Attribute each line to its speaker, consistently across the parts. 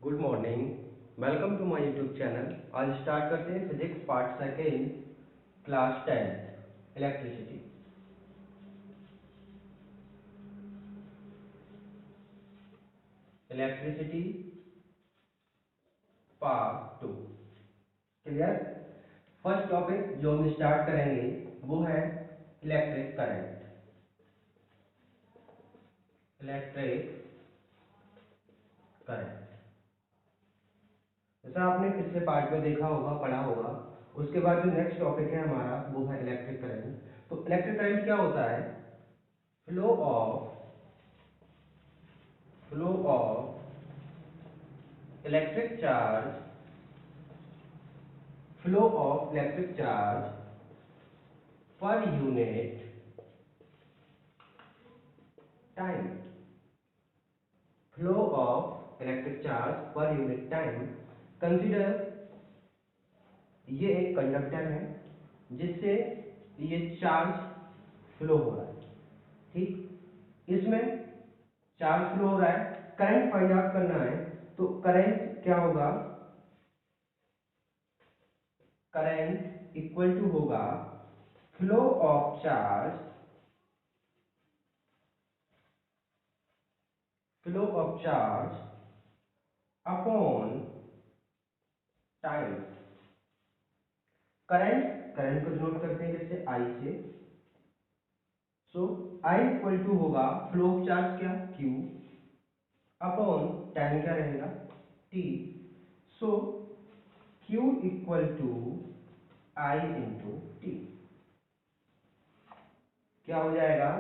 Speaker 1: Good morning. Welcome to my YouTube channel. आज start करते हैं physics part second, class 10 electricity. Electricity part 2। Clear. First topic जो हम start करेंगे वो है इलेक्ट्रिक करंट। इलेक्ट्रिक करंट जैसा आपने पिछले पार्ट में देखा होगा, पढ़ा होगा। उसके बाद जो नेक्स्ट टॉपिक है हमारा वो है इलेक्ट्रिक करंट। तो इलेक्ट्रिक करंट क्या होता है? Flow of electric charge flow of electric charge per unit time. Flow of electric charge per unit time. Consider ये एक कंडक्टर है जिससे ये चार्ज फ्लो हो रहा है। ठीक, इसमें चार्ज फ्लो हो रहा है। करंट फाइंड आउट करना है तो करंट क्या होगा? करंट इक्वल टू होगा flow of charge upon time. Current को डिनोट करते हैं जैसे आई से। सो आई इक्वल टू होगा फ्लो ऑफ चार्ज क्या? क्यू अपॉन टाइम क्या रहेगा? T. So Q equal to I into T. क्या हो जाएगा?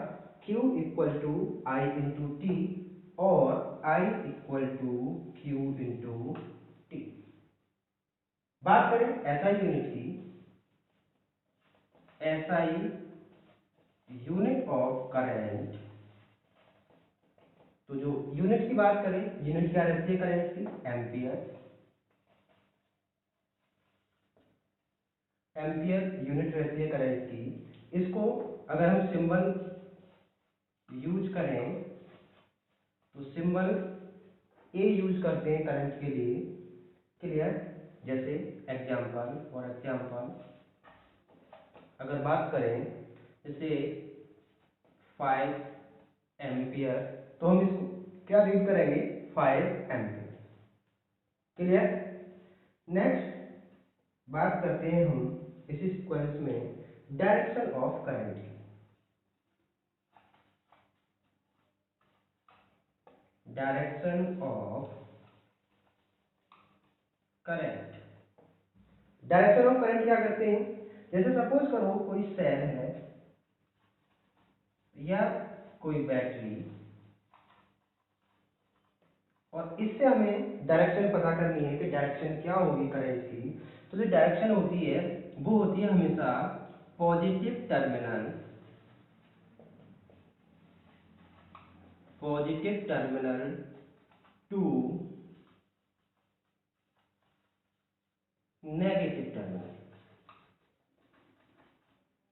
Speaker 1: Q equal to I into T और I equal to Q into T. बात करें SI यूनिट की। SI unit of current. तो जो यूनिट की बात करें, यूनिट क्या रहती है करंट की? एम्पियर। एम्पियर यूनिट रहती है करंट की। इसको अगर हम सिंबल यूज करें तो सिंबल ए यूज करते हैं करंट के लिए। क्लियर। जैसे एग्जाम्पल फॉर एग्जाम्पल अगर बात करें जैसे 5 एम्पियर, तो हम इसको क्या रीड करेंगे? 5 एम्पियर। क्लियर। नेक्स्ट बात करते हैं हम इसी सीक्वेंस में डायरेक्शन ऑफ करंट की। Direction of current. Direction of current क्या करते हैं? जैसे सपोज करो कोई सेल है या कोई बैटरी, और इससे हमें डायरेक्शन पता करनी है कि डायरेक्शन क्या होगी करंट की। तो जो डायरेक्शन होती है वो होती है हमेशा positive terminal to negative terminal.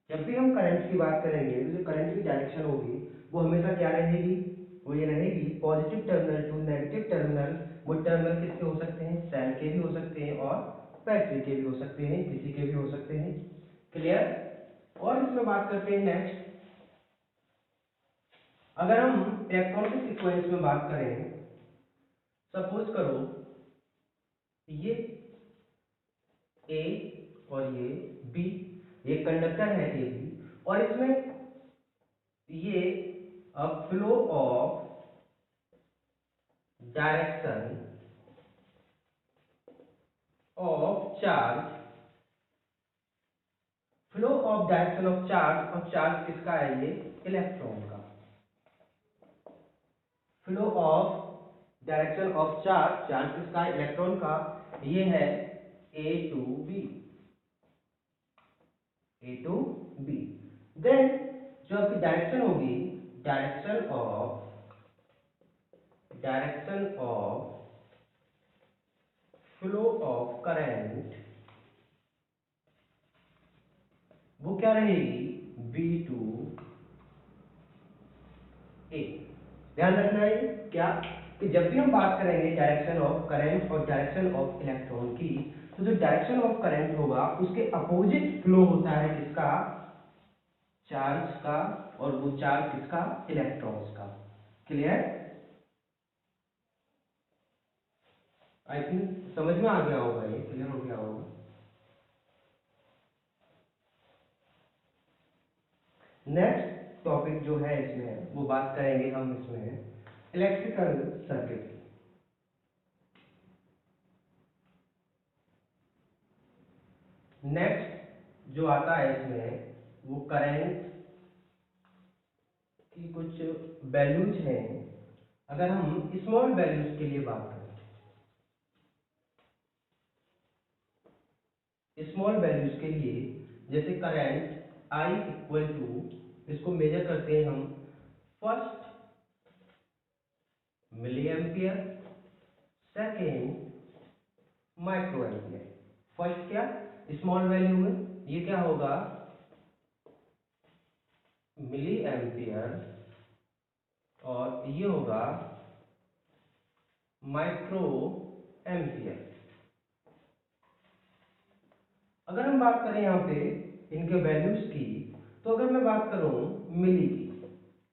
Speaker 1: जब भी हम करंट की बात करेंगे तो जो करंट की डायरेक्शन होगी वो हमेशा क्या रहेगी? वो ये रहेगी positive terminal to negative terminal. वो टर्मिनल किसके हो सकते हैं? सेल के भी हो सकते हैं और बैटरी के भी हो सकते हैं, किसी के भी हो सकते हैं। क्लियर। और इसमें बात करते हैं नेक्स्ट। अगर हम इलेक्ट्रॉन के सीक्वेंस में बात करें, सपोज करो ये ए और ये बी, ये कंडक्टर है ए बी, और इसमें ये flow of direction of charge. Flow of direction of charge, और चार्ज किसका है? ये इलेक्ट्रॉन का। Flow of direction of charge, charge किसका है? इलेक्ट्रॉन का। ये है A to B. A to B. Then जो आपकी डायरेक्शन होगी, direction of flow of current, वो क्या रहेगी? B to A. ध्यान रखना है क्या? कि जब भी हम बात करेंगे डायरेक्शन ऑफ करंट और डायरेक्शन ऑफ इलेक्ट्रॉन की, तो जो डायरेक्शन ऑफ करंट होगा उसके अपोजिट फ्लो होता है किसका, चार्ज का, और वो चार्ज किसका, इलेक्ट्रॉन्स का। क्लियर? आई थिंक समझ में आ गया होगा, ये क्लियर हो गया होगा। नेक्स्ट टॉपिक जो है इसमें वो बात करेंगे हम इसमें इलेक्ट्रिकल सर्किट की। नेक्स्ट जो आता है इसमें वो करंट की कुछ वैल्यूज हैं। अगर हम स्मॉल वैल्यूज के लिए बात करें, स्मॉल वैल्यूज के लिए, जैसे करंट I इक्वल टू, इसको मेजर करते हैं हम first milliampere, second microampere. First क्या, स्मॉल वैल्यू में ये क्या होगा, मिली एम्पियर, और ये होगा माइक्रो एम्पियर। अगर हम बात करें यहाँ पे इनके वैल्यूज की, तो अगर मैं बात करूं मिली की,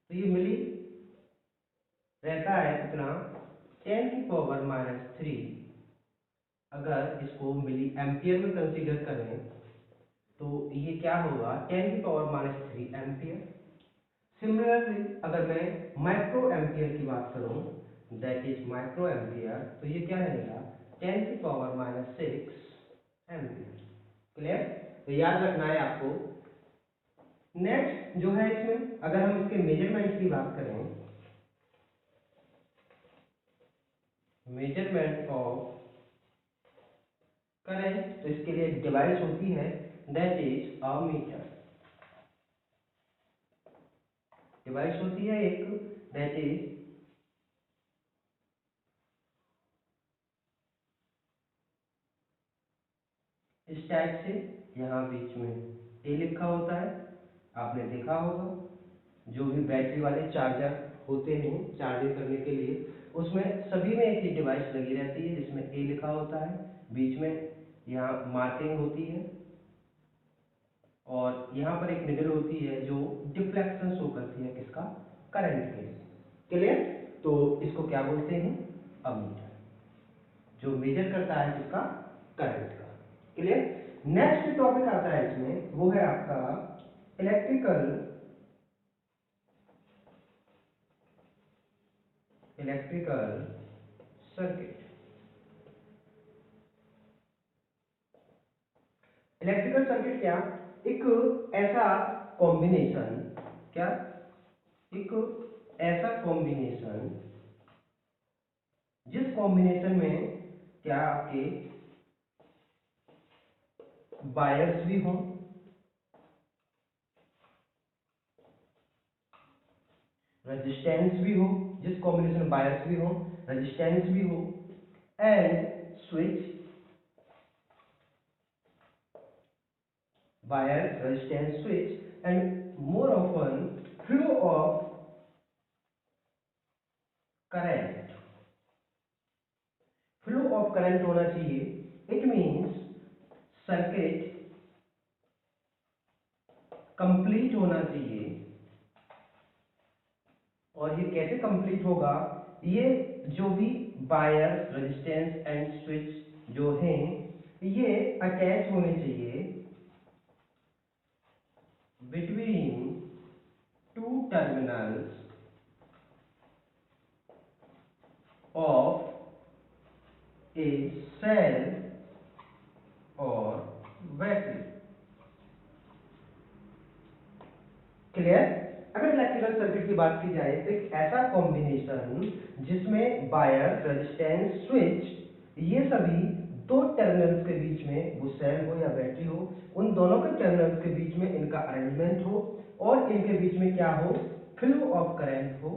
Speaker 1: तो ये मिली रहता है कितना, 10⁻³ अगर इसको मिली एम्पियर में कंसीडर करें तो ये क्या होगा, 10⁻³ एम्पियर। सिमिलरली अगर मैं माइक्रो एम्पियर की बात करूं, दैट इज माइक्रो एम्पियर, तो ये क्या रहेगा, 10⁻6 एम्पियर। क्लियर? तो याद रखना है आपको। नेक्स्ट जो है इसमें, अगर हम इसके मेजरमेंट की बात करें, मेजरमेंट ऑफ करंट, तो इसके लिए एक डिवाइस होती है, that is a meter. Device होती है एक, दैट इज इस टाइप से, यहाँ बीच में ए लिखा होता है, आपने देखा होगा जो भी बैटरी वाले चार्जर होते हैं चार्जिंग करने के लिए, उसमें सभी में एक ही डिवाइस लगी रहती है जिसमें ए लिखा होता है, बीच में यहाँ मार्किंग होती है, और यहाँ पर एक निडल होती है जो डिफ्लेक्शन शो करती है किसका, करंट के लिए। क्लियर? तो इसको क्या बोलते हैं, अमीटर, जो मेजर करता है किसका, करंट का। क्लियर? नेक्स्ट टॉपिक आता है इसमें, वो है आपका इलेक्ट्रिकल सर्किट। इलेक्ट्रिकल सर्किट क्या, एक ऐसा कॉम्बिनेशन, क्या, एक ऐसा कॉम्बिनेशन जिस कॉम्बिनेशन में क्या आपके वायर्स भी हों, रेजिस्टेंस भी हो, जिस कॉम्बिनेशन वायर्स भी हो, रेजिस्टेंस भी हो, and switch, wire, resistance, switch, and more often flow of current. Flow of current होना चाहिए, इट मीन्स सर्किट कंप्लीट होना चाहिए। और ये कैसे कंप्लीट होगा, ये जो भी वायर, रेजिस्टेंस एंड स्विच जो हैं ये अटैच होने चाहिए between two terminals of a cell और बैटरी। क्लियर? अगर इलेक्ट्रिकल सर्किट की बात की जाए तो एक ऐसा कॉम्बिनेशन जिसमें वायर, रेजिस्टेंस, स्विच, ये सभी दो टर्मिनल्स के बीच में, वो सेल हो या बैटरी हो, उन दोनों के टर्मिनल्स के बीच में इनका अरेंजमेंट हो, और इनके बीच में क्या हो, फ्लो ऑफ करंट हो,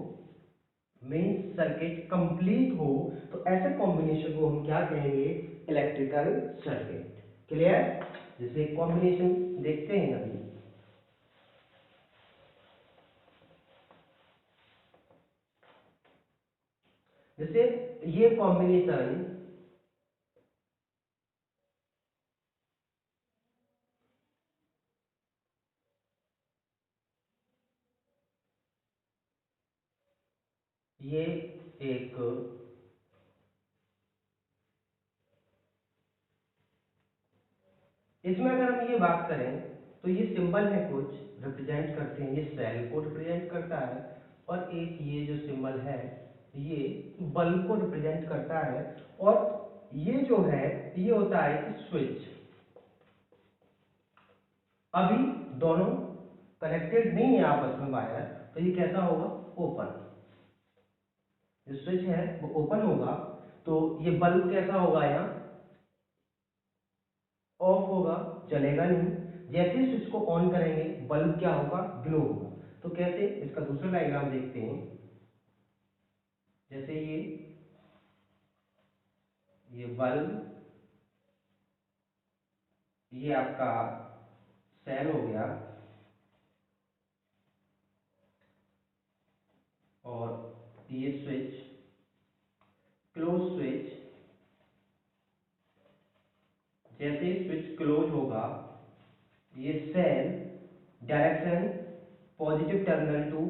Speaker 1: मीन्स सर्किट कंप्लीट हो, तो ऐसे कॉम्बिनेशन को हम क्या कहेंगे, इलेक्ट्रिकल सर्किट। क्लियर? जैसे कॉम्बिनेशन देखते हैं अभी, जैसे ये कॉम्बिनेशन ये एक इसमें अगर हम ये बात करें तो ये सिंबल है कुछ रिप्रेजेंट करते हैं, ये सेल को रिप्रेजेंट करता है, और एक ये जो सिंबल है ये बल्ब को रिप्रेजेंट करता है, और ये जो है ये होता है कि स्विच। अभी दोनों कनेक्टेड नहीं है आपस में वायर, तो ये कैसा होगा, ओपन। जो स्विच है वो ओपन होगा, तो ये बल्ब कैसा होगा, यहाँ ऑफ होगा, जलेगा नहीं। जैसे ही स्विच को ऑन करेंगे बल्ब क्या होगा, ग्लो होगा। तो कैसे, इसका दूसरा डायग्राम देखते हैं। जैसे ये बल्ब, ये आपका सेल हो गया, और ये स्विच, क्लोज स्विच। जैसे ही स्विच क्लोज होगा, ये cell direction positive terminal to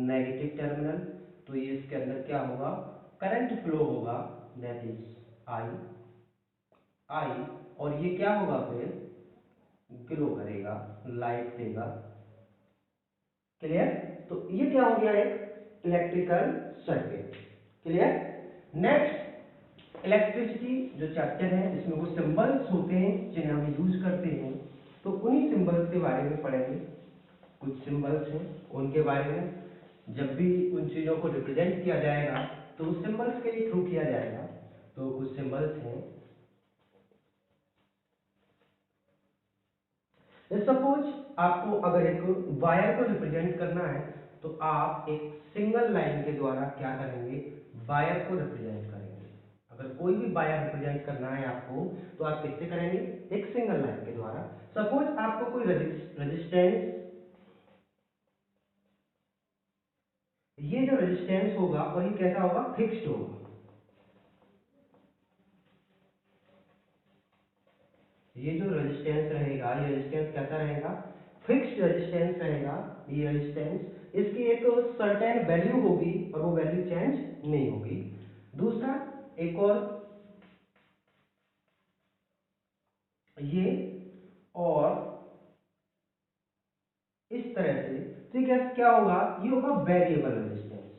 Speaker 1: negative terminal, तो ये इसके अंदर क्या होगा, करंट फ्लो होगा, दैट इज आई आई। और ये क्या होगा, फिर ग्लो करेगा, लाइट देगा। क्लियर। तो ये क्या हो गया, एक electrical circuit. Clear. Next, electricity जो चैप्टर है इसमें वो सिंबल्स होते हैं जिन्हें हम यूज करते हैं, तो उन्हीं सिंबल्स के बारे में पढ़ेंगे। कुछ सिंबल्स हैं उनके बारे में, जब भी उन चीजों को रिप्रेजेंट किया जाएगा तो उस सिंबल्स के थ्रू किया जाएगा। तो कुछ सिंबल्स हैं, सपोज आपको अगर एक वायर को रिप्रेजेंट करना है तो आप एक सिंगल लाइन के द्वारा क्या करेंगे, वायर को रिप्रेजेंट करेंगे। अगर कोई भी वायर रिप्रेजेंट करना है आपको तो आप किससे करेंगे, एक सिंगल लाइन के द्वारा। सपोज आपको कोई रेजिस्टेंस, ये जो रेजिस्टेंस होगा और ये कैसा होगा, फिक्स्ड होगा। ये जो रेजिस्टेंस रहेगा, ये रेजिस्टेंस कैसा रहेगा, फिक्स्ड रेजिस्टेंस रहेगा। ये रेजिस्टेंस, इसकी एक सर्टेन वैल्यू होगी और वो वैल्यू चेंज नहीं होगी। दूसरा, एक और, ये और इस तरह से, तो ये क्या क्या होगा, ये होगा वेरिएबल रेजिस्टेंस।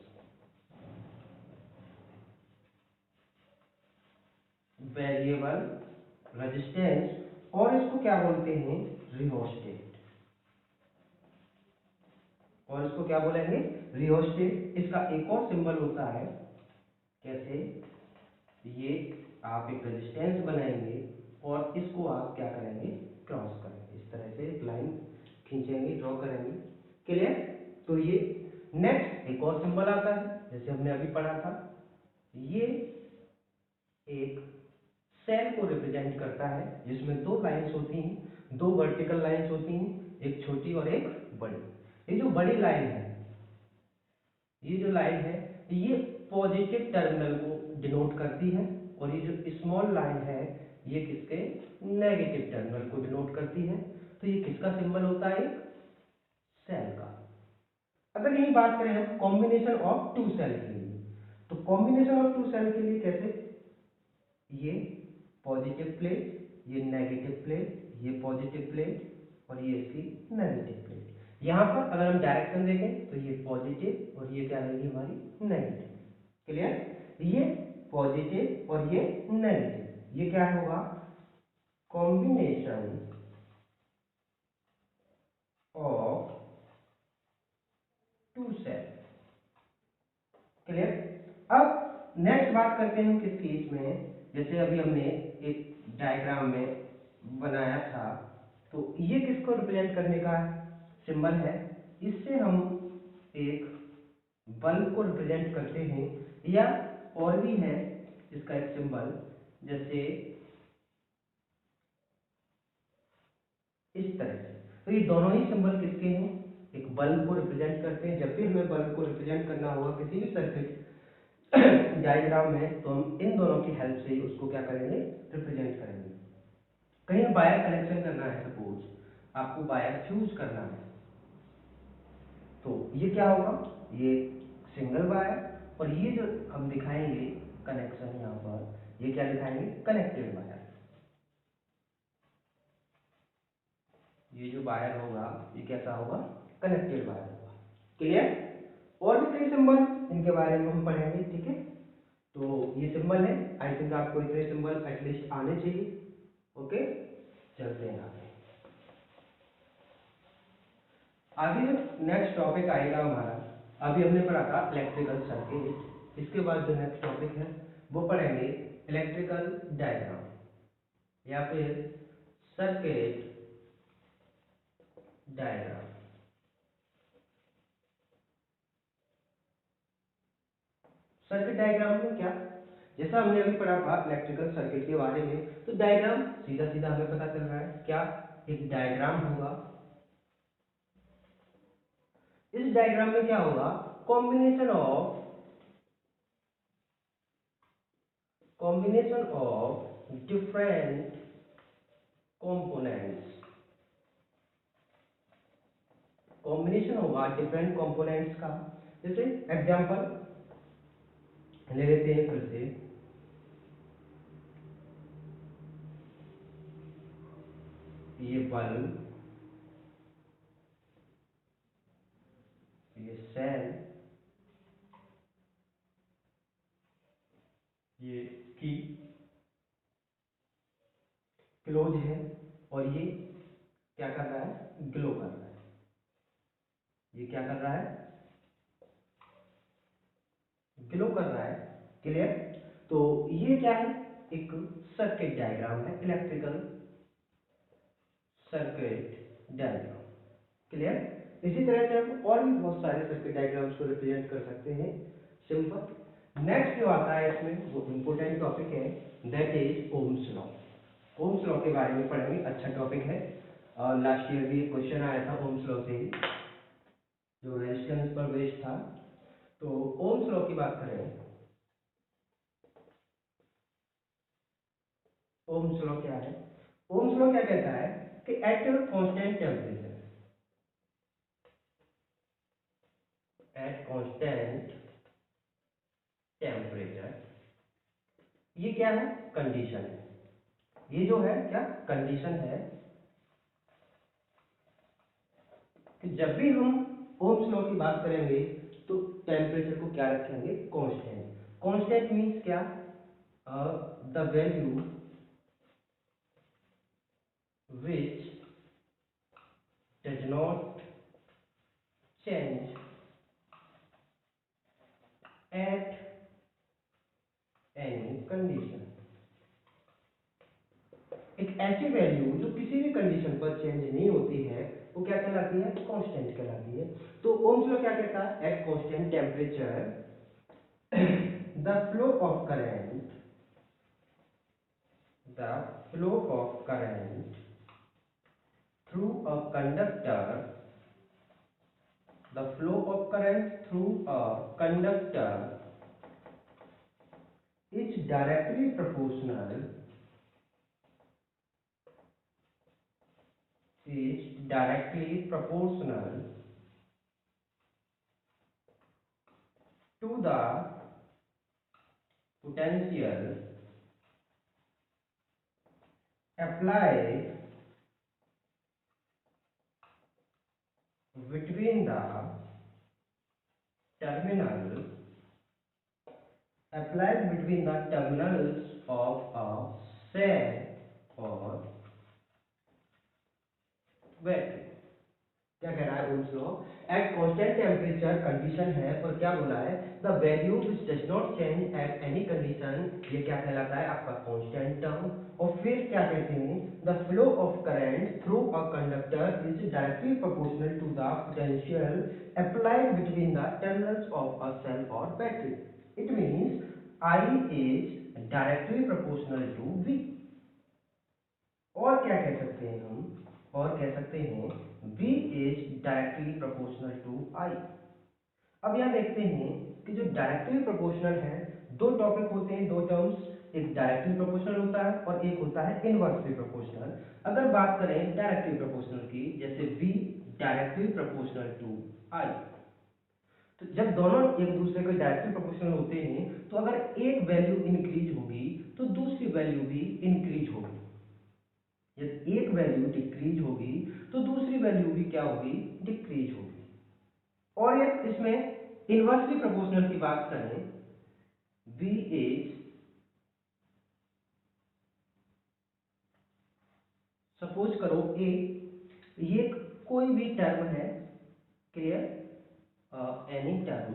Speaker 1: वेरिएबल रेजिस्टेंस, और इसको क्या बोलते हैं, रिहोस्टेट। और इसको क्या बोलेंगे, रिहोस्टेट। इसका एक और सिंबल होता है, कैसे, ये आप एक रेजिस्टेंस बनाएंगे और इसको आप क्या करेंगे, क्रॉस करेंगे, इस तरह से एक लाइन खींचेंगे, ड्रॉ करेंगे। क्लियर। तो ये नेक्स्ट एक और सिंबल आता है, जैसे हमने अभी पढ़ा था, ये एक सेल को रिप्रेजेंट करता है जिसमें दो लाइंस होती हैं, दो वर्टिकल लाइंस होती हैं, एक छोटी और एक बड़ी। ये जो बड़ी लाइन है, ये जो लाइन है ये पॉजिटिव टर्मिनल को डिनोट करती है, और ये जो स्मॉल लाइन है ये किसके, नेगेटिव टर्मिनल को डिनोट करती है। तो ये किसका सिंबल होता है, सेल का। अगर यही बात करें हम कॉम्बिनेशन ऑफ टू सेल के लिए, तो कॉम्बिनेशन ऑफ टू सेल के लिए कैसे, ये पॉजिटिव प्लेट, ये नेगेटिव प्लेट, ये पॉजिटिव प्लेट और ये इसकी नेगेटिव प्लेट। यहां पर अगर हम डायरेक्शन देखें तो ये पॉजिटिव और ये क्या रहेगी हमारी, नेगेटिव। क्लियर। ये पॉजिटिव और ये नेगेटिव, ये क्या होगा, combination of two cell. Clear. अब नेक्स्ट बात करते हैं हम किसकी, इसमें जैसे अभी हमने एक डायग्राम में बनाया था, तो ये किसको रिप्रेजेंट करने का सिंबल है, इससे हम एक बल्ब को रिप्रेजेंट करते हैं, या और भी है इसका एक सिंबल, जैसे इस तरह से। तो ये दोनों ही सिंबल किसके हैं, एक बल्ब को रिप्रेजेंट करते हैं। जब भी हमें बल्ब को रिप्रेजेंट करना होगा किसी भी सर्किट डायग्राम में, तो हम इन दोनों की हेल्प से ही उसको क्या करेंगे, रिप्रेजेंट करेंगे। कहीं वायर कनेक्शन करना है, सपोज आपको वायर फ्यूज करना है, तो ये क्या होगा, ये सिंगल वायर, और ये जो हम दिखाएंगे कनेक्शन यहाँ पर, ये क्या दिखाएंगे, कनेक्टेड वायर। ये जो वायर होगा ये कैसा होगा, कनेक्टेड वायर होगा। क्लियर। और भी कई सिंबल इनके बारे में हम पढ़ेंगे, ठीक है। तो ये सिंबल है, आई थिंक आपको इतने सिंबल एटलीस्ट आने चाहिए। ओके, चलते हैं आगे। आगे जो नेक्स्ट टॉपिक आएगा हमारा, अभी हमने पढ़ा था इलेक्ट्रिकल सर्किट, इसके बाद जो नेक्स्ट टॉपिक है वो पढ़ेंगे इलेक्ट्रिकल डायग्राम या फिर सर्किट डायग्राम। सर्किट डायग्राम में क्या, जैसा हमने अभी पढ़ा था इलेक्ट्रिकल सर्किट के बारे में, तो डायग्राम सीधा सीधा हमें पता चल रहा है क्या, एक डायग्राम होगा। इस डायग्राम में क्या होगा, combination of different components, combination होगा डिफरेंट कंपोनेंट्स का। जैसे एग्जांपल ले लेते हैं फिर से, ये बल्ब, ये सेल, ये की क्लोज है, और ये क्या कर रहा है, ग्लो कर रहा है। ये क्या कर रहा है, ग्लो कर रहा है। क्लियर। तो ये क्या है, एक सर्किट डायग्राम है, इलेक्ट्रिकल सर्किट डायग्राम। क्लियर। इसी तरह से हम और भी बहुत सारे सर्किट डायग्राम्स को रिप्रेजेंट कर सकते हैं, सिंपल। नेक्स्ट जो आता है इसमें वो इम्पोर्टेंट टॉपिक है, that is Ohm's law. Ohm's law के बारे में पढ़ेंगे, अच्छा टॉपिक है, और लास्ट ईयर भी एक क्वेश्चन आया था ओम्स लॉ से ही, जो रेजिस्टेंस पर बेस्ड था। तो ओम्स लॉ की बात करें, ओम्स लॉ क्या है, ओम्स लॉ क्या कहता है कि at constant temperature, at constant temperature, ये क्या है, कंडीशन है। ये जो है क्या, कंडीशन है कि जब भी हम ओम्स लॉ की बात करेंगे तो टेम्परेचर को क्या रखेंगे, कांस्टेंट। कांस्टेंट मींस क्या, the value which does not change at any condition। एक ऐसी वैल्यू जो किसी भी कंडीशन पर चेंज नहीं होती है, वो क्या कहलाती है, कांस्टेंट कहलाती है। तो ओम्स लॉ क्या कहता है, at constant temperature the flow of current, the flow of current through a conductor, the flow of current through a conductor is directly proportional, is directly proportional to the potential applied between the terminal, applied between the terminals of a cell or battery। क्या कह रहा है Ohm's law, at constant temperature condition है, और क्या बोला है, the value which does not change at any condition, ये क्या कहलाता है आपका कांस्टेंट टर्म। और फिर क्या कहते हैं, the flow of current through a conductor is directly proportional to the potential applied between the terminals of a cell और battery. It means I is directly proportional to V. और क्या कह सकते हैं हम, और कह सकते हैं V is directly proportional to I। अब यहाँ देखते हैं कि जो डायरेक्टली प्रोपोर्शनल है, दो टॉपिक होते हैं, दो टर्म्स, एक डायरेक्टली प्रोपोर्शनल होता है और एक होता है इनवर्सली प्रोपोर्शनल। अगर बात करें डायरेक्टली प्रोपोर्शनल की, जैसे V directly proportional to I, तो जब दोनों एक दूसरे के डायरेक्टली प्रोपोर्शनल होते हैं तो अगर एक वैल्यू इंक्रीज होगी तो दूसरी वैल्यू भी इंक्रीज होगी, जब एक वैल्यू डिक्रीज होगी तो दूसरी वैल्यू भी क्या होगी, डिक्रीज होगी। और यदि इसमें इनवर्सली प्रोपोर्शनल की बात करें, V इज, सपोज करो A, ये कोई भी टर्म है, क्लियर, एनी टर्म,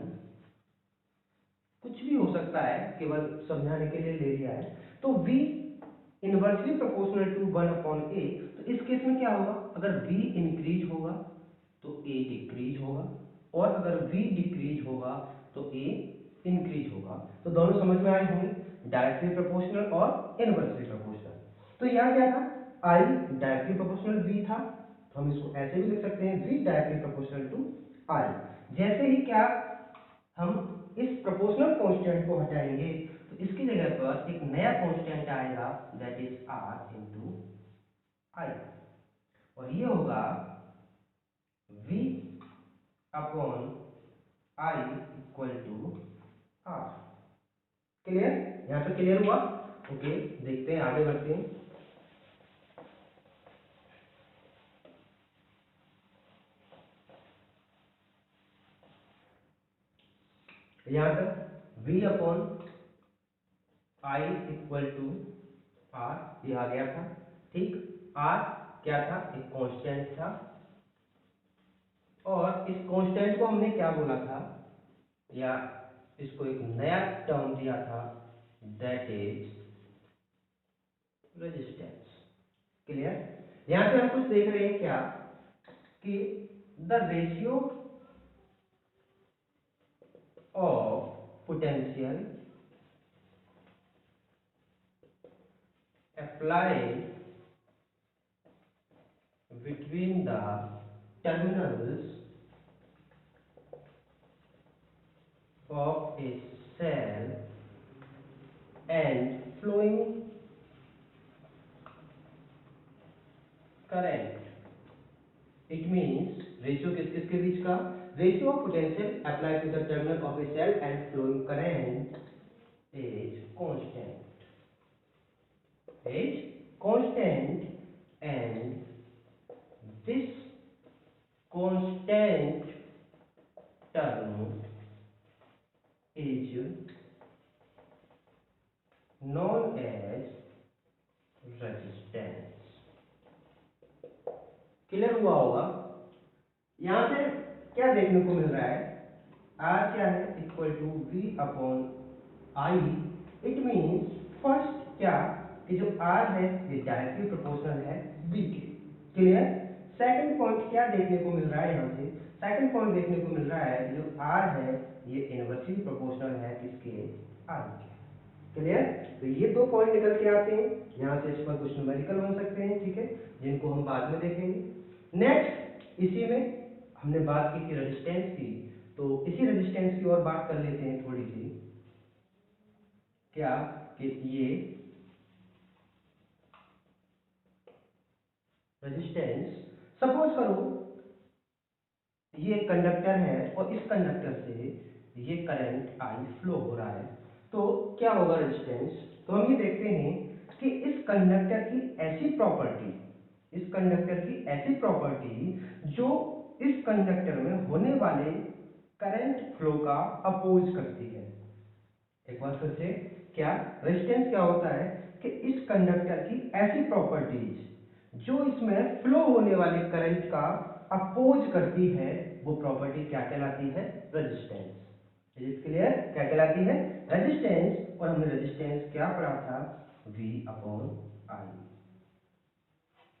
Speaker 1: कुछ भी हो सकता है, केवल समझाने के लिए ले लिया है। तो V inversely proportional to 1/A, तो इस केस में क्या होगा, अगर V इंक्रीज होगा तो A डिक्रीज होगा, और अगर V डिक्रीज होगा तो A इंक्रीज होगा। तो दोनों समझ में आए होंगे, डायरेक्टली प्रोपोर्शनल और इनवर्सली प्रोपोर्शनल। तो यहाँ क्या था, I डायरेक्टली प्रोपोर्शनल V था, तो हम इसको ऐसे भी लिख सकते हैं, V directly proportional to I। जैसे ही क्या हम इस प्रोपोर्शनल कांस्टेंट को हटाएंगे तो इसकी जगह पर एक नया कांस्टेंट आएगा, that is R into I, और ये होगा V upon I equal to R। Clear, यहां तक क्लियर हुआ? ओके, देखते हैं, आगे बढ़ते हैं। यहां तक V upon I equal to R, ये आ गया था, ठीक। R क्या था, एक कांस्टेंट था, और इस कांस्टेंट को हमने क्या बोला था, या इसको एक नया टर्म दिया था, दैट इज रेजिस्टेंस। क्लियर, यहां पे हम कुछ देख रहे हैं क्या, कि the ratio of potential applied between the terminals of a cell and flowing current, it means ratio किस किस के बीच का, ratio of potential applied to the terminal of a cell and flowing current is constant and this constant term is known as resistance। Clear हुआ होगा? यहां पे क्या देखने को मिल रहा है, R क्या है, equal to V upon I। It means first क्या, कि जो R है ये डायरेक्टली प्रोपोर्शनल है V के। क्लियर, सेकंड पॉइंट क्या देखने को मिल रहा है, यहाँ से सेकंड पॉइंट देखने को मिल रहा है कि जो R है ये इनवर्सली प्रोपोर्शनल है किसके, I के। क्लियर, तो ये दो पॉइंट निकल के आते हैं, यहाँ से इस पर कुछ न्यूमेरिकल बन सकते हैं, ठीक है, जिनको हम बाद में देखेंगे। नेक्स्ट, इसी में हमने बात की थी रेजिस्टेंस की, तो इसी रेजिस्टेंस की और बात कर लेते हैं थोड़ी सी। क्या, कि ये रेजिस्टेंस, सपोज करो ये एक कंडक्टर है और इस कंडक्टर से ये करंट आई फ्लो हो रहा है, तो क्या होगा रेजिस्टेंस, तो हम ये देखते हैं कि इस कंडक्टर की ऐसी प्रॉपर्टी, इस कंडक्टर की ऐसी प्रॉपर्टी जो इस कंडक्टर में होने वाले करंट फ्लो का अपोज करती है। एक बार फिर से, क्या रेजिस्टेंस क्या होता है, कि इस कंडक्टर की ऐसी प्रॉपर्टीज जो इसमें फ्लो होने वाले करंट का अपोज करती है, वो प्रॉपर्टी क्या कहलाती है, रेजिस्टेंस। इज इट क्लियर, क्या कहलाती है, रेजिस्टेंस। और हमने रेजिस्टेंस क्या पढ़ा था, V अपॉन I,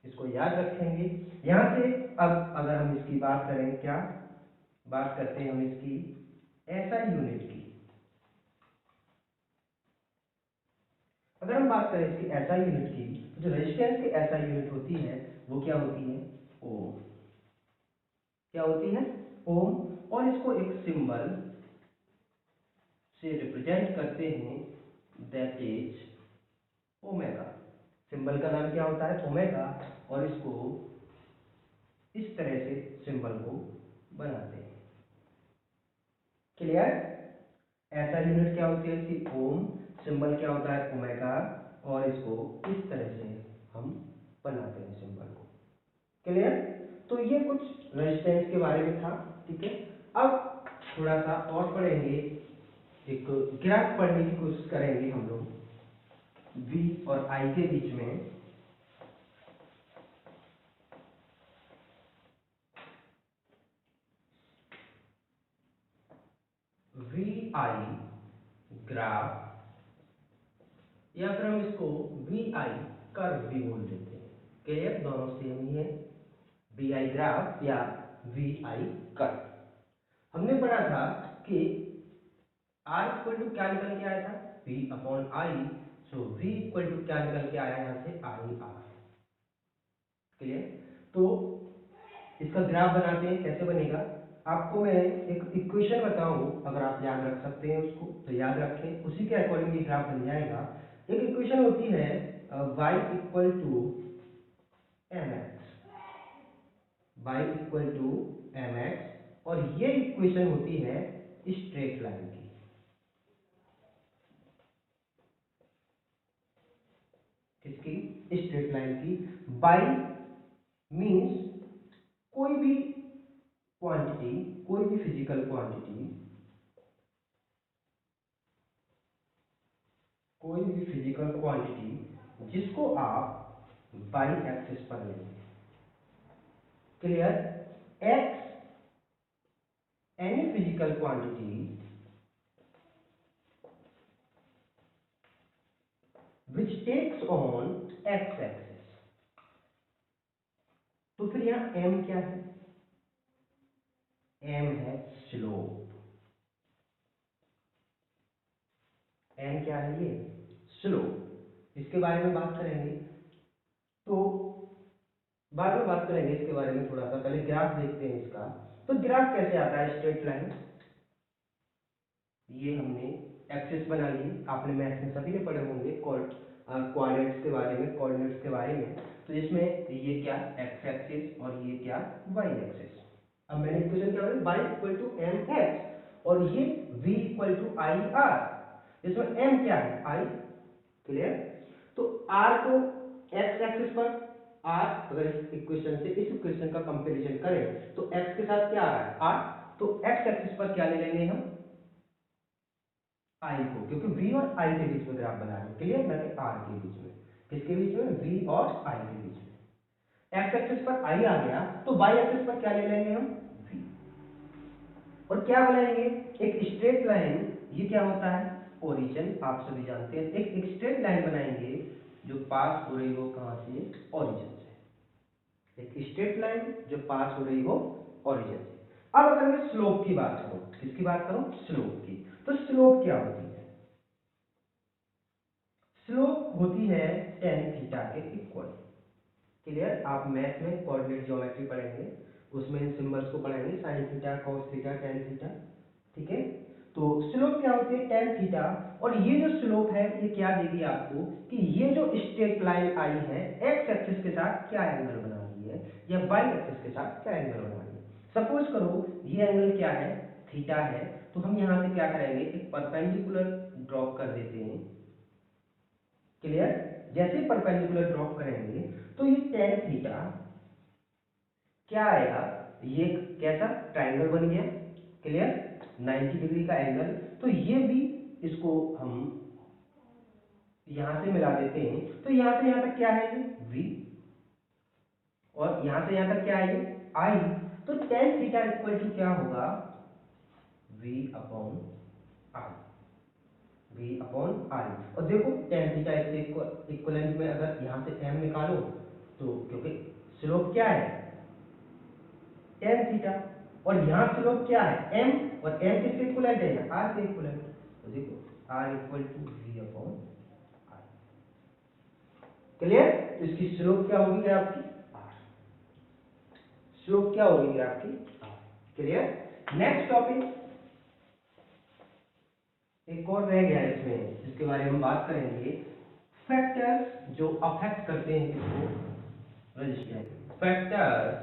Speaker 1: इसको याद रखेंगे। यहां से अब अगर हम इसकी बात करें, क्या बात करते हैं हम इसकी SI यूनिट की, अगर हम बात करें इसकी SI यूनिट की, तो जो रेजिस्टेंस की SI यूनिट होती है वो क्या होती है, ओम। क्या होती है, ओम। और इसको एक सिंबल से रिप्रेजेंट करते हैं, दैट इज ओमेगा। सिंबल का नाम क्या होता है? ओमेगा। और इसको इस तरह से सिंबल को बनाते हैं। क्लियर? ऐसा यूनिट क्या होती है इसकी? ओम। सिंबल क्या होता है? ओमेगा। और इसको इस तरह से हम बनाते हैं सिंबल को। क्लियर? तो ये कुछ रेजिस्टेंस के बारे में था। ठीक है, अब थोड़ा सा और पढ़ेंगे, एक ग्राफ पढ़ने की कोशिश करेंगे हम लोग V और I के बीच में। VI ग्राफ, या फिर हम इसको VI कर्व भी बोल देते हैं। क्लियर? दोनों सेम ही है, VI ग्राफ या VI कर्व। हमने पढ़ा था कि R इक्वल टू क्या निकल के आया था? V upon I। So V equal to क्या निकल के आया यहाँ से? IR। क्लियर? तो इसका ग्राफ बनाते हैं, कैसे बनेगा? आपको मैं एक इक्वेशन बताऊं, अगर आप याद रख सकते हैं उसको तो याद रखें, उसी के अकॉर्डिंग ये ग्राफ बन जाएगा। एक इक्वेशन होती है y equal to mx, y equal to mx, और ये इक्वेशन होती है स्ट्रेट लाइन की। किसकी? स्ट्रेट लाइन की। y मीन्स कोई भी क्वांटिटी, कोई भी फिजिकल क्वांटिटी, कोई भी फिजिकल क्वांटिटी जिसको आप बाई एक्सिस पर लेंगे। Clear? X, any physical quantity which takes on X axis. तो फिर यहां एम क्या है? एम है स्लोप। एम क्या है? ये स्लोप। इसके बारे में बात करेंगे, तो बाद में बात करेंगे इसके बारे में थोड़ा सा, पहले ग्राफ देखते हैं इसका। तो ग्राफ कैसे आता है? स्ट्रेट लाइन, ये हमने एक्सिस बना ली, आपने मैथ में सभी ने पढ़े होंगे कोऑर्डिनेट्स के बारे में, कोऑर्डिनेट्स के बारे में। तो इसमें ये क्या? एक्स एक्सिस, और ये क्या? Y axis. अब मैंने इक्वेशन क्या बनाई? y equal to M X, और ये v equal to I R. इसमें m क्या है? I। क्लियर? तो r को x एक्सिस पर, r अगर इस इक्वेशन से इस इक्वेशन का कंपैरिजन करें तो x के साथ क्या आ रहा है? r। तो x एक्सिस पर क्या ले लेंगे हम? I को, क्योंकि v और I के बीच में ग्राफ बना रहे हैं। क्लियर? ना कि r के बीच में। किसके बीच में? v और I के बीच में। x एक्सिस पर I आ गया, तो y एक्सिस पर क्या ले लेंगे हम? v। और क्या बनाएंगे? एक स्ट्रेट लाइन। ये क्या होता है? ओरिजिन, आप सभी जानते हैं। एक स्ट्रेट लाइन बनाएंगे जो पास हो रही हो कहां से? ओरिजिन से। एक स्ट्रेट लाइन जो पास हो रही हो ओरिजिन से। अब अगर मैं स्लोप की बात करूं, किसकी बात करूं? स्लोप की। तो स्लोप क्या होती है? स्लोप होती है tan थीटा के इक्वल। क्लियर? आप मैथ में कोऑर्डिनेट ज्योमेट्री पढ़ेंगे, उसमें इन सिंबल्स को पढ़ेंगे, sine theta, cos theta, tan theta. ठीक है? तो स्लोप क्या होती है? tan theta. और ये जो स्लोप है ये क्या देगी आपको कि ये जो स्ट्रेट लाइन आई है एक्स एक्सिस के साथ क्या एंगल बना रही है, या वाई एक्सिस के साथ क्या एंगल बना रही है। सपोज करो ये एंगल क्या है? थीटा है। तो हम यहां से क्या करेंगे? एक परपेंडिकुलर ड्रॉप कर देते हैं। क्लियर? जैसे परपेंडिकुलर ड्रॉप करेंगे तो ये tan थीटा क्या आएगा? ये कैसा ट्राइंगल बन गया। क्लियर? 90 डिग्री का एंगल। तो ये भी, इसको हम यहां से मिला देते हैं, तो यहां से यहां तक क्या है? ये v, और यहां से यहां तक क्या है? ये I। तो tan थीटा इक्वल टू क्या होगा? v upon I। v upon I। और देखो tan थीटा इक्वलेंट में अगर यहां से m निकालो, तो क्योंकि स्लोप क्या है? tan थीटा, और यहां स्लोप क्या है? m, और m किसके इक्वलेंट है? यहाँ r के इक्वलेंट। तो देखो r equal to v upon I। Clear? तो इसकी स्लोप क्या होगी ग्राफ की? r। स्लोप क्या होगी ग्राफ की? r। क्लियर? नेक्स्ट टॉपिक एक और रह गया इसमें जिसके बारे में हम बात करेंगे, फैक्टर्स जो अफेक्ट करते हैं किसको, रेजिस्टेंस। Factors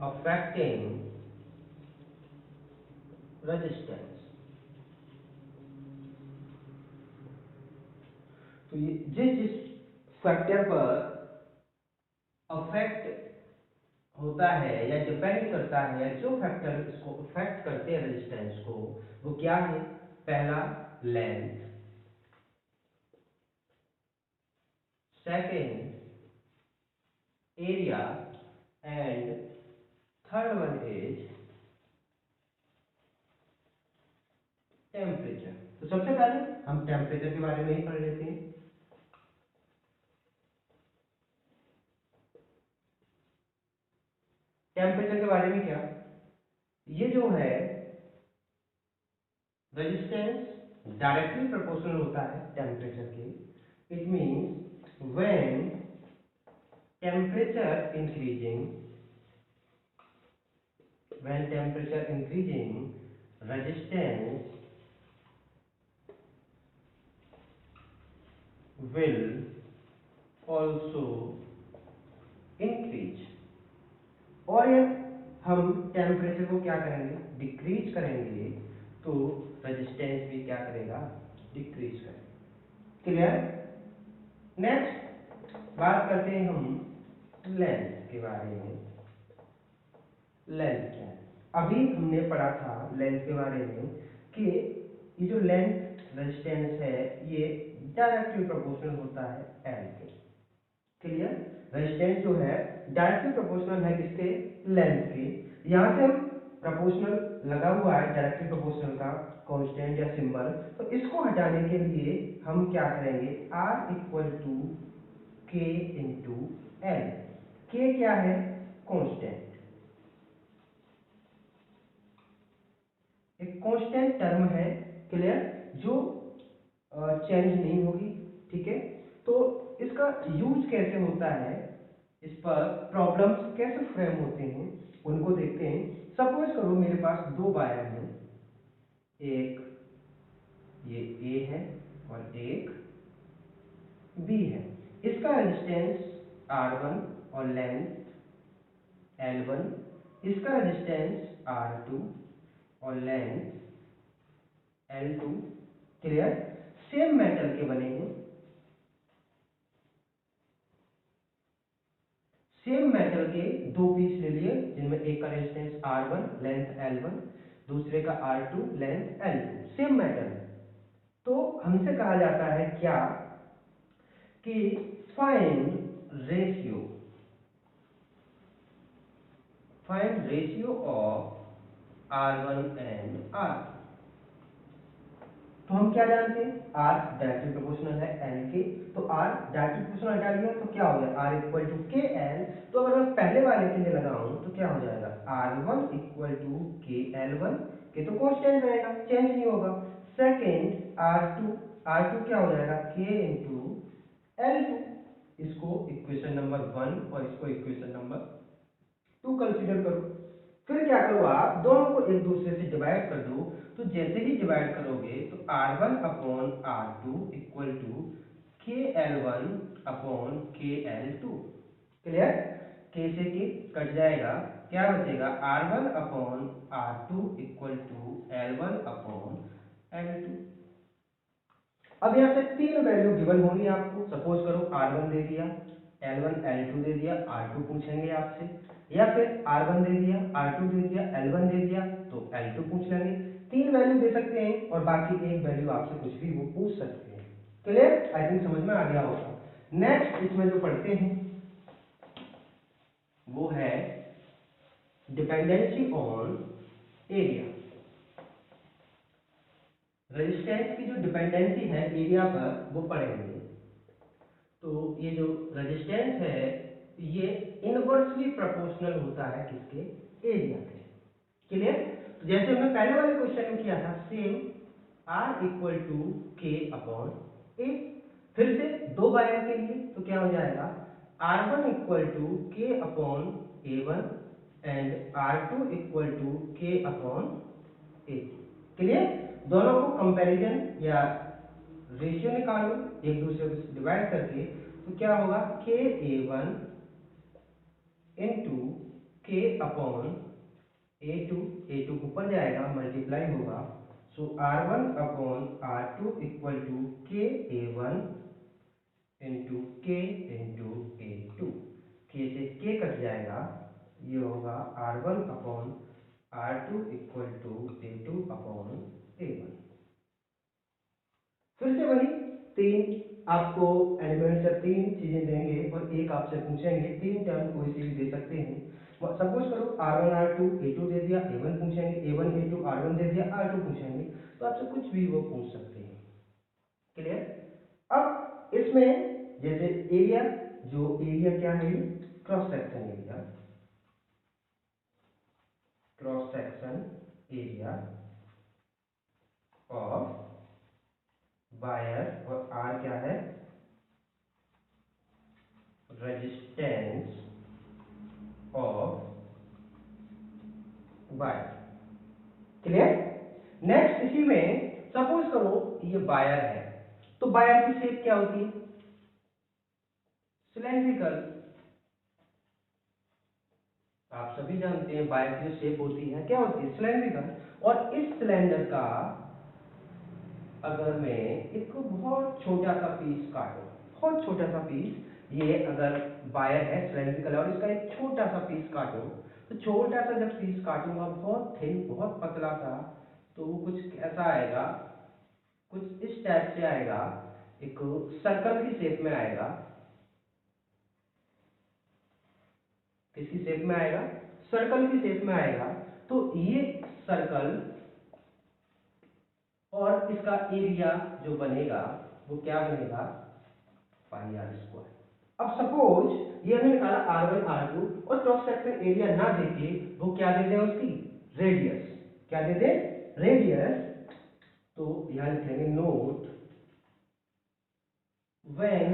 Speaker 1: affecting resistance. तो ये जिस जिस फैक्टर पर अफेक्ट होता है या डिपेंड करता है, जो फैक्टर इसको अफेक्ट करते हैं रेजिस्टेंस को, वो क्या है? पहला length, second area and third one is temperature. तो सबसे पहले हम टेम्परेचर के बारे में ही पढ़ लेते हैं। टेम्परेचर के बारे में क्या, ये जो है रेजिस्टेंस डायरेक्टली प्रोपोर्शनल होता है टेम्परेचर के। It means when temperature increasing, when temperature increasing, resistance will also increase। और यदि हम टेम्परेचर को क्या करेंगे, डिक्रीज करेंगे, तो रेजिस्टेंस भी क्या करेगा, डिक्रीज करेगा। क्लियर? नेक्स्ट बात करते हैं हम लेंथ के बारे में। लेंथ क्या है? अभी हमने पढ़ा था लेंथ के बारे में कि ये जो लेंथ रेजिस्टेंस है ये डायरेक्टली प्रोपोर्शनल होता है एल के। क्लियर? रेजिस्टेंस जो है डायरेक्टली प्रोपोर्शनल है किसके, लेंथ के। यहां से हम प्रोपोर्शनल लगा हुआ है डायरेक्टली प्रोपोर्शनल का कांस्टेंट या सिंबल, तो इसको हटाने के लिए हम क्या करेंगे, आर इक्वल टू के इंटू एल। के क्या है, कांस्टेंट, एक कांस्टेंट टर्म है। क्लियर? जो चेंज नहीं होगी। ठीक है? तो इसका यूज कैसे होता है, इस पर प्रॉब्लम्स कैसे फ्रेम होते हैं, उनको देखते हैं। सपोज करो मेरे पास दो वायर हैं, एक ये ए है और एक बी है। इसका रेजिस्टेंस R1 और लेंथ L1, इसका रेजिस्टेंस R2 और length L2। Clear? Same metal के बने हैं, सेम मेटल के दो पीस ले लिए, जिनमें एक का रेजिस्टेंस R1 लेंथ L1, दूसरे का R2 length L2, same metal. तो हमसे कहा जाता है क्या कि find ratio, find ratio of R1 and R2। तो हम क्या जानते हैं, R डायरेक्टली प्रोपोर्शनल है L के, तो R डायरेक्टली प्रोपोर्शनल हटा लिया तो क्या हो गया, R इक्वल टू के एल। तो अगर मैं पहले वाले के लिए लगाऊं तो क्या हो जाएगा, R1 इक्वल टू के L1, के तो कांस्टेंट रहेगा, चेंज नहीं होगा। सेकेंड R2 क्या हो जाएगा, के इंटू L2। इसको इक्वेशन नंबर 1 और इसको इक्वेशन नंबर 2 कंसीडर करो। फिर क्या करो, आप दोनों को एक दूसरे से डिवाइड कर दो। तो जैसे ही डिवाइड करोगे तो R1 upon R2 equal to के L1 अपॉन के L2। क्लियर? के से के कट जाएगा, क्या बचेगा, R1 upon R2 equal to L1 upon L2। अब यहाँ पे तीन वैल्यू गिवन होंगी आपको। सपोज करो R1 दे दिया, L1 L2 दे दिया, R2 पूछेंगे आपसे, या फिर R1 दे दिया, R2 दे दिया, L1 दे दिया तो L2 पूछ लेंगे। तीन वैल्यू दे सकते हैं और बाकी एक वैल्यू आपसे कुछ भी वो पूछ सकते हैं। क्लियर? आई थिंक समझ में आ गया होगा। नेक्स्ट इसमें जो पढ़ते हैं वो है डिपेंडेंसी ऑन एरिया। रेजिस्टेंस की जो डिपेंडेंसी है एरिया पर वो पढ़ेंगे। तो ये जो रेजिस्टेंस है ये इनवर्सली प्रोपोर्शनल होता है किसके, एरिया के। क्लियर? तो जैसे हमने पहले वाले क्वेश्चन में किया था same, R equal to K upon ए। फिर से दो वायर के लिए तो क्या हो जाएगा, R1 equal to K upon A1 and R2 equal to K upon A2। Clear? दोनों को कंपैरिजन या रेशियो निकालो एक दूसरे को डिवाइड करके, तो क्या होगा KA1 into K upon A2, A2 ऊपर जाएगा मल्टीप्लाई होगा, so R1 upon R2 equal to KA1 into K into A2। K से K कट जाएगा, ये होगा R1 upon R2 equal to A2 upon A1। फिर से वही तीन आपको एलिमेंट्स या तीन चीजें देंगे और एक आपसे पूछेंगे, तीन टर्म कोई सी भी दे सकते हैं। सपोज करो R1 R2 A2 दे दिया, A1 पूछेंगे, A1 A2 R1 दे दिया, R2 पूछेंगे, तो आपसे कुछ भी वो पूछ सकते हैं। क्लियर? अब इसमें जैसे एरिया, जो एरिया क्या है, cross section area, cross section area of wire, और आर क्या है, resistance of wire. Clear? Next इसी में सपोज करो ये वायर है, तो वायर की शेप क्या होती है, सिलेंड्रिकल। आप सभी जानते हैं वायर की जो शेप होती है क्या होती है, सिलेंड्रिकल। और इस सिलेंडर का अगर मैं एक बहुत छोटा सा पीस काटूं, बहुत छोटा सा पीस, ये अगर वायर है सिलेंड्रिकल और इसका एक छोटा सा पीस काटूं, तो छोटा सा जब पीस काटूंगा बहुत थिन, बहुत पतला सा, तो वो कुछ कैसा आएगा, कुछ इस टाइप से आएगा, एक सर्कल की शेप में आएगा। किसकी शेप में आएगा, सर्कल की शेप में आएगा। तो ये सर्कल और इसका एरिया जो बनेगा वो क्या बनेगा, पाई आर स्क्वायर। अब सपोज ये हमने निकाला R1 R2 और क्रॉस सेक्शन एरिया ना देके वो क्या दे दें, उसकी रेडियस, क्या दे दें, रेडियस। तो यहां लिख लेंगे note, when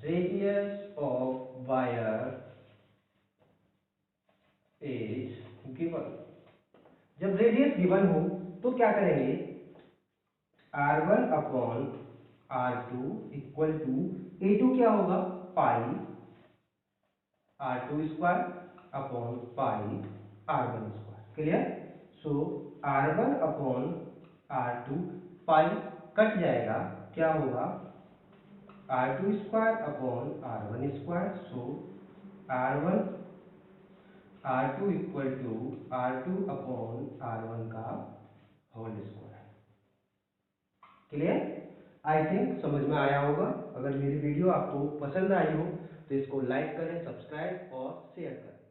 Speaker 1: radius of wire is given, जब रेडियस गिवन हो तो क्या करेंगे, R1 upon R2 equal to A2 क्या होगा, pi R2 square upon pi R1 square. Clear? So R1 upon R2, pi cut जाएगा, क्या होगा R2 square upon R1 square. So R1 R2 equal to R2 upon R1 का whole square. Clear? I think समझ में आया होगा। अगर मेरी वीडियो आपको पसंद आई हो तो इसको लाइक करें, सब्सक्राइब और शेयर करें।